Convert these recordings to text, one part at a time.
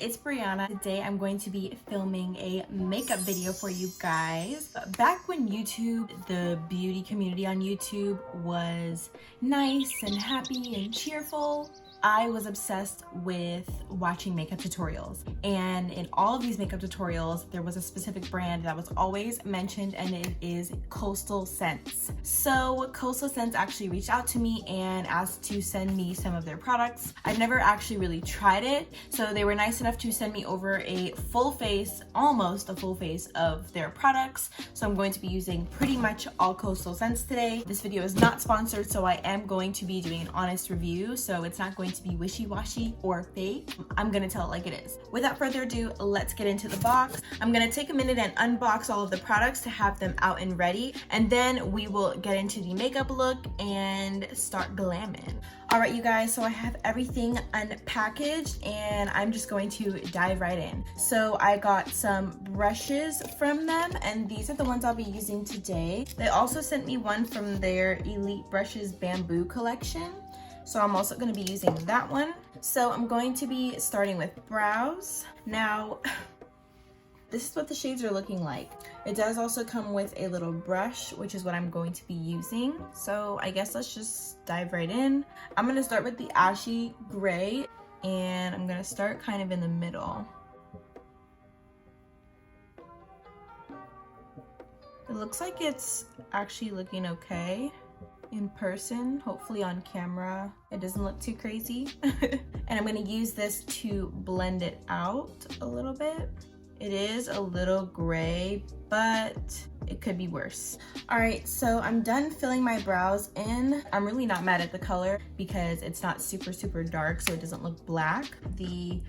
it's Brianna. Today I'm going to be filming a makeup video for you guys. Back when YouTube, the beauty community on YouTube, was nice and happy and cheerful, I was obsessed with watching makeup tutorials. And in all of these makeup tutorials, there was a specific brand that was always mentioned, and it is Coastal Scents. So Coastal Scents actually reached out to me and asked to send me some of their products. I've never actually really tried it, so they were nice enough to send me over a full face, almost a full face of their products. So I'm going to be using pretty much all Coastal Scents today. This video is not sponsored, so I am going to be doing an honest review, so it's not going to be wishy-washy or fake. I'm gonna tell it like it is. Without further ado, let's get into the box. I'm gonna take a minute and unbox all of the products to have them out and ready, and then we will get into the makeup look and start glamming. All right, you guys, so I have everything unpackaged and I'm just going to dive right in. So I got some brushes from them, and these are the ones I'll be using today. They also sent me one from their Elite Brushes Bamboo collection, so I'm also going to be using that one. So I'm going to be starting with brows. Now, this is what the shades are looking like. It does also come with a little brush, which is what I'm going to be using. So I guess let's just dive right in. I'm going to start with the ashy gray, and I'm going to start kind of in the middle. It looks like it's actually looking okay in person. Hopefully on camera it doesn't look too crazy. And I'm going to use this to blend it out a little bit. It is a little gray, but it could be worse. All right, so I'm done filling my brows in. I'm really not mad at the color because it's not super dark, so it doesn't look black. The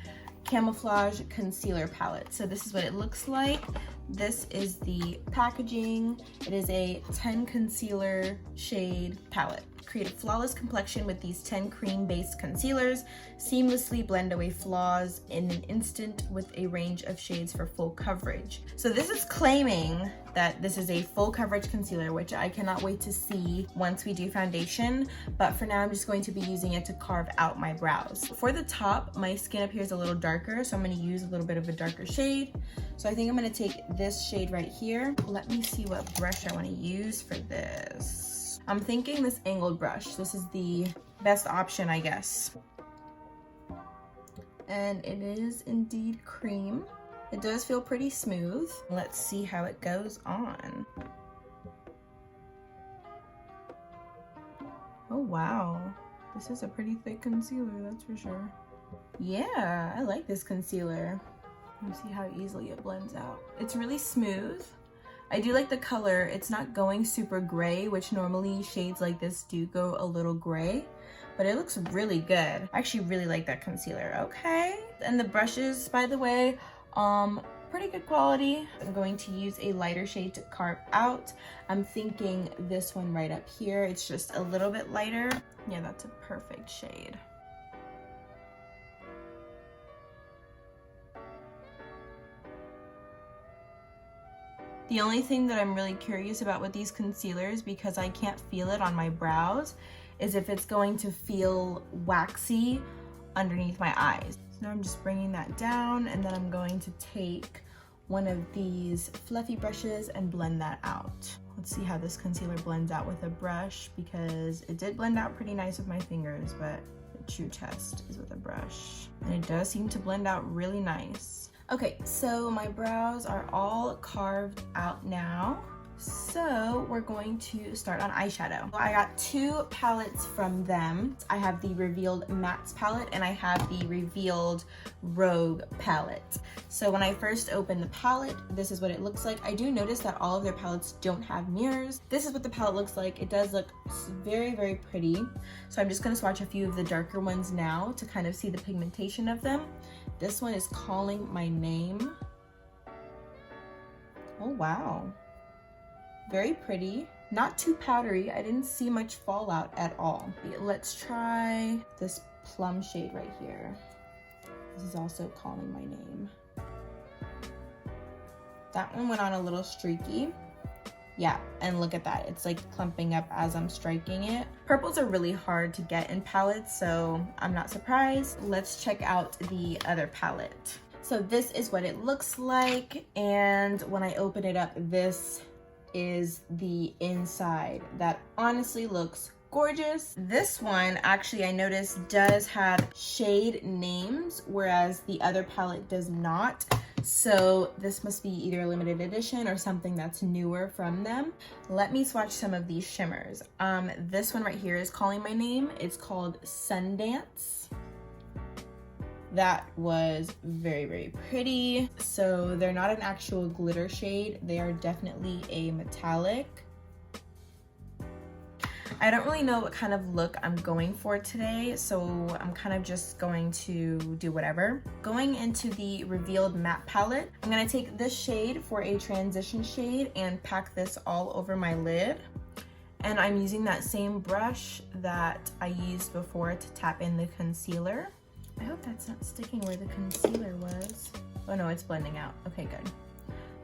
Camouflage Concealer Palette. So this is what it looks like. This is the packaging. It is a 10 concealer shade palette. Create a flawless complexion with these 10 cream-based concealers. Seamlessly blend away flaws in an instant with a range of shades for full coverage. So this is claiming that this is a full coverage concealer, which I cannot wait to see once we do foundation. But for now, I'm just going to be using it to carve out my brows. For the top, my skin appears a little darker, so I'm going to use a little bit of a darker shade. So I think I'm going to take this shade right here. Let me see what brush I want to use for this. I'm thinking this angled brush. This is the best option, I guess. And it is indeed cream. It does feel pretty smooth. Let's see how it goes on. Oh wow, this is a pretty thick concealer, that's for sure. Yeah, I like this concealer. Let me see how easily it blends out. It's really smooth. I do like the color. It's not going super gray, which normally shades like this do go a little gray, but it looks really good. I actually really like that concealer. Okay, and the brushes, by the way, pretty good quality. I'm going to use a lighter shade to carve out. I'm thinking this one right up here. It's just a little bit lighter. Yeah, that's a perfect shade. The only thing that I'm really curious about with these concealers, because I can't feel it on my brows, is if it's going to feel waxy underneath my eyes. So now I'm just bringing that down, and then I'm going to take one of these fluffy brushes and blend that out. Let's see how this concealer blends out with a brush, because it did blend out pretty nice with my fingers, but the true test is with a brush. And it does seem to blend out really nice. Okay, so my brows are all carved out now. So we're going to start on eyeshadow. I got two palettes from them. I have the Revealed Mattes palette and I have the Revealed Rogue palette. So when I first opened the palette, this is what it looks like. I do notice that all of their palettes don't have mirrors. This is what the palette looks like. It does look very pretty. So I'm just gonna swatch a few of the darker ones now to kind of see the pigmentation of them. This one is Calling My Name. Oh wow. Very pretty, not too powdery. I didn't see much fallout at all. Let's try this plum shade right here. This is also Calling My Name. That one went on a little streaky. Yeah, and look at that. It's like clumping up as I'm striking it. Purples are really hard to get in palettes, so I'm not surprised. Let's check out the other palette. So this is what it looks like, and when I open it up, this is the inside. That honestly looks gorgeous. This one actually I noticed does have shade names, whereas the other palette does not. So this must be either a limited edition or something that's newer from them. Let me swatch some of these shimmers. This one right here is calling my name. It's called Sundance. That was very, very pretty. So they're not an actual glitter shade. They are definitely a metallic. I don't really know what kind of look I'm going for today, so I'm kind of just going to do whatever. Going into the Revealed Matte Palette, I'm gonna take this shade for a transition shade and pack this all over my lid. And I'm using that same brush that I used before to tap in the concealer. I hope that's not sticking where the concealer was. Oh no, it's blending out. Okay, good.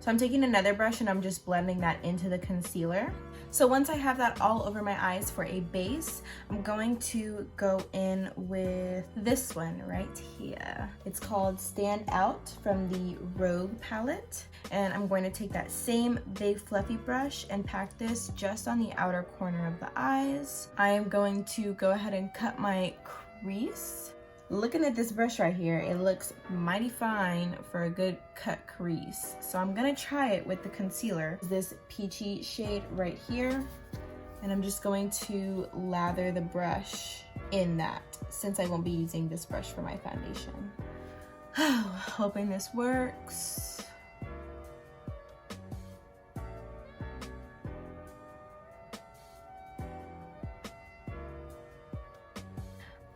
So I'm taking another brush and I'm just blending that into the concealer. So once I have that all over my eyes for a base, I'm going to go in with this one right here. It's called Stand Out from the Rogue palette. And I'm going to take that same big fluffy brush and pack this just on the outer corner of the eyes. I am going to go ahead and cut my crease. Looking at this brush right here, it looks mighty fine for a good cut crease. So I'm gonna try it with the concealer. This peachy shade right here. And I'm just going to lather the brush in that, since I won't be using this brush for my foundation. Hoping this works.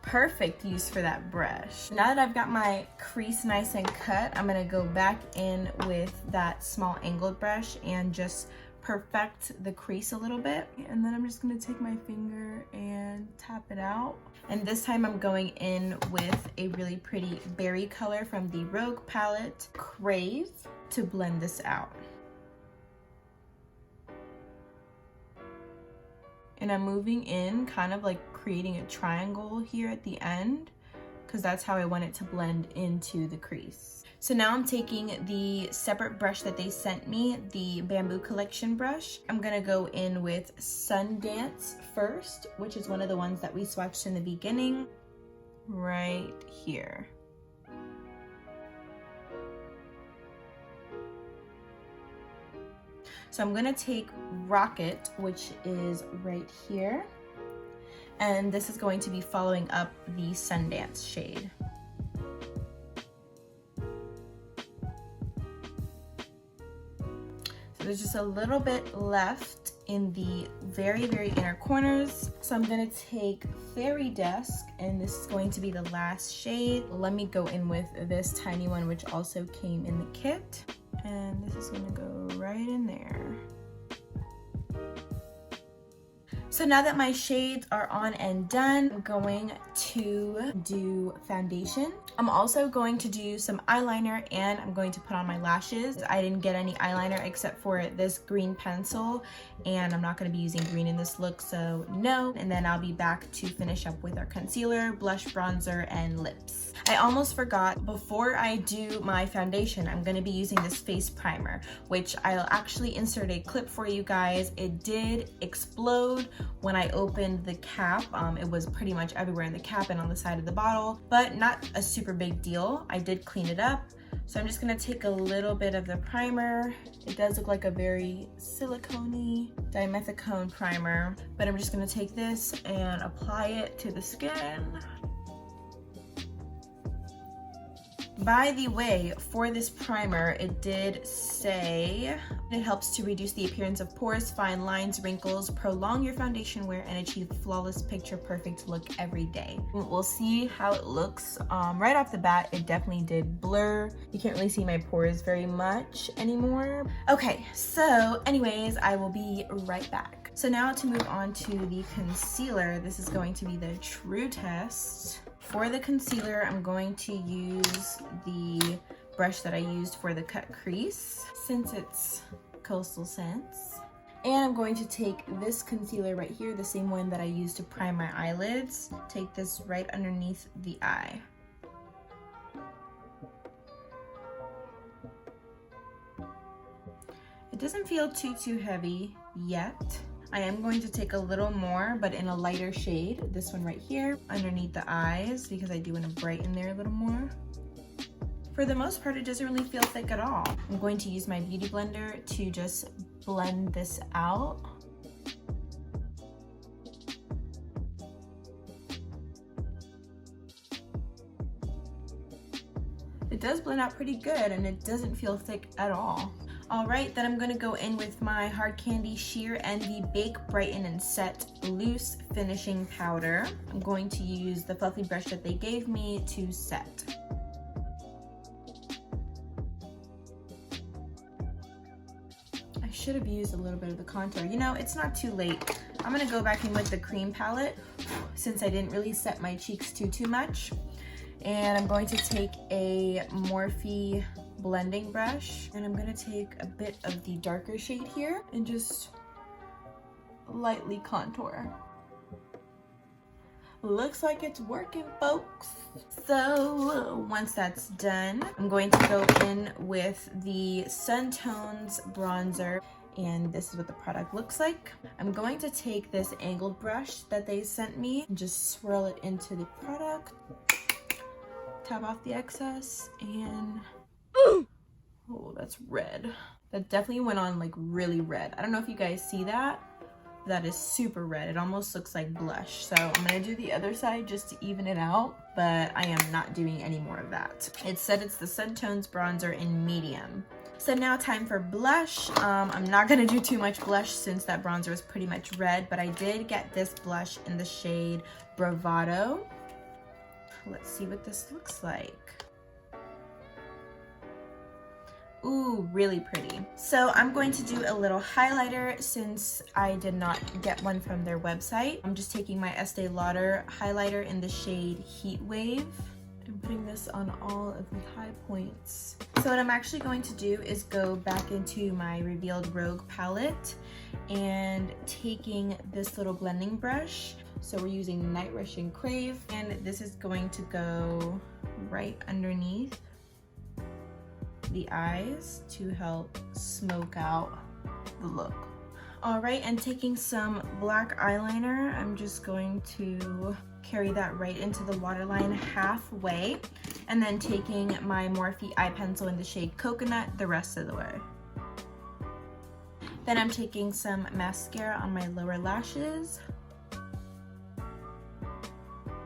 Perfect use for that brush. Now that I've got my crease nice and cut, I'm gonna go back in with that small angled brush and just perfect the crease a little bit. And then I'm just gonna take my finger and tap it out. And this time I'm going in with a really pretty berry color from the Rogue palette, Crave, to blend this out. And I'm moving in, kind of like creating a triangle here at the end, because that's how I want it to blend into the crease. So now I'm taking the separate brush that they sent me, the Bamboo Collection brush. I'm gonna go in with Sundance first, which is one of the ones that we swatched in the beginning, right here. So I'm gonna take Rocket, which is right here. And this is going to be following up the Sundance shade. So there's just a little bit left in the very, very inner corners. So I'm gonna take Fairy Dusk, and this is going to be the last shade. Let me go in with this tiny one, which also came in the kit. And this is gonna go right in there. So now that my shades are on and done, I'm going to do foundation. I'm also going to do some eyeliner, and I'm going to put on my lashes. I didn't get any eyeliner except for this green pencil, and I'm not going to be using green in this look, so no. And then I'll be back to finish up with our concealer, blush, bronzer, and lips. I almost forgot, before I do my foundation, I'm going to be using this face primer, which I'll actually insert a clip for you guys. It did explode when I opened the cap. It was pretty much everywhere in the cap and on the side of the bottle, but not a super big deal. I did clean it up. So I'm just gonna take a little bit of the primer. It does look like a very silicone-y dimethicone primer, but I'm just gonna take this and apply it to the skin. By the way, for this primer, it did say it helps to reduce the appearance of pores, fine lines, wrinkles, prolong your foundation wear, and achieve flawless picture perfect look every day. We'll see how it looks. Right off the bat, it definitely did blur. You can't really see my pores very much anymore. Okay, so anyways, I will be right back. So now to move on to the concealer, this is going to be the true test. For the concealer, I'm going to use the brush that I used for the cut crease, since it's Coastal Scents. And I'm going to take this concealer right here, the same one that I used to prime my eyelids. Take this right underneath the eye. It doesn't feel too heavy yet. I am going to take a little more, but in a lighter shade. This one right here, underneath the eyes, because I do want to brighten there a little more. For the most part, it doesn't really feel thick at all. I'm going to use my beauty blender to just blend this out. It does blend out pretty good and it doesn't feel thick at all. All right, then I'm gonna go in with my Hard Candy Sheer Envy Bake, Brighten, and Set Loose Finishing Powder. I'm going to use the fluffy brush that they gave me to set. I should have used a little bit of the contour. You know, it's not too late. I'm gonna go back in with the cream palette since I didn't really set my cheeks too much. And I'm going to take a Morphe blending brush and I'm gonna take a bit of the darker shade here and just lightly contour. Looks like it's working, folks. So once that's done, I'm going to go in with the Sun Tones bronzer, and this is what the product looks like. I'm going to take this angled brush that they sent me and just swirl it into the product, tap off the excess, and oh, that's red. That definitely went on like really red. I don't know if you guys see that. That is super red. It almost looks like blush. So I'm gonna do the other side just to even it out, but I am not doing any more of that. It said it's the Sun Tones bronzer in medium. So now time for blush. I'm not gonna do too much blush since that bronzer was pretty much red, but I did get this blush in the shade Bravado. Let's see what this looks like. Ooh, really pretty. So I'm going to do a little highlighter since I did not get one from their website. I'm just taking my Estee Lauder highlighter in the shade Heat Wave and putting this on all of the high points. So what I'm actually going to do is go back into my Revealed Rogue palette and taking this little blending brush. So we're using Night Rush and Crave, and this is going to go right underneath the eyes to help smoke out the look. All right, and taking some black eyeliner, I'm just going to carry that right into the waterline halfway, and then taking my Morphe eye pencil in the shade Coconut the rest of the way. Then I'm taking some mascara on my lower lashes.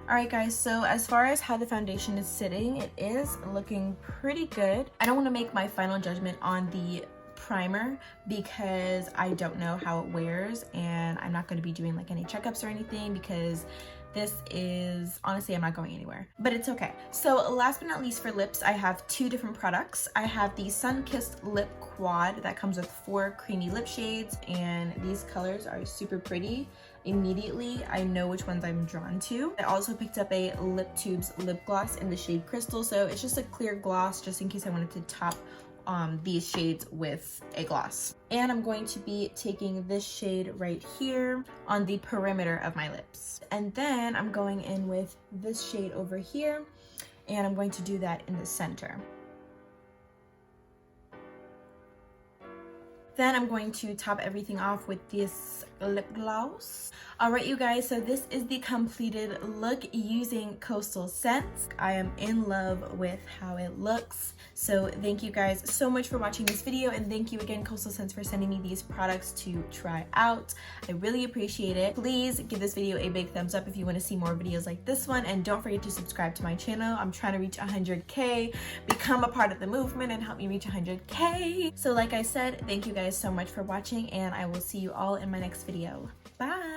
Alright guys, so as far as how the foundation is sitting, it is looking pretty good. I don't want to make my final judgment on the primer because I don't know how it wears, and I'm not going to be doing like any checkups or anything because this is, honestly, I'm not going anywhere, but it's okay. So last but not least, for lips, I have two different products. I have the Sun-Kissed Lip Quad that comes with 4 creamy lip shades, and these colors are super pretty. Immediately, I know which ones I'm drawn to. I also picked up a Lip Tubes lip gloss in the shade Crystal, so it's just a clear gloss just in case I wanted to top these shades with a gloss. And I'm going to be taking this shade right here on the perimeter of my lips. And then I'm going in with this shade over here, and I'm going to do that in the center. Then I'm going to top everything off with this lip gloss. Alright you guys, so this is the completed look using Coastal Scents. I am in love with how it looks. So thank you guys so much for watching this video, and thank you again Coastal Scents for sending me these products to try out. I really appreciate it. Please give this video a big thumbs up if you want to see more videos like this one, and don't forget to subscribe to my channel. I'm trying to reach 100K. Become a part of the movement and help me reach 100K. So like I said, thank you guys so much for watching, and I will see you all in my next video. Bye!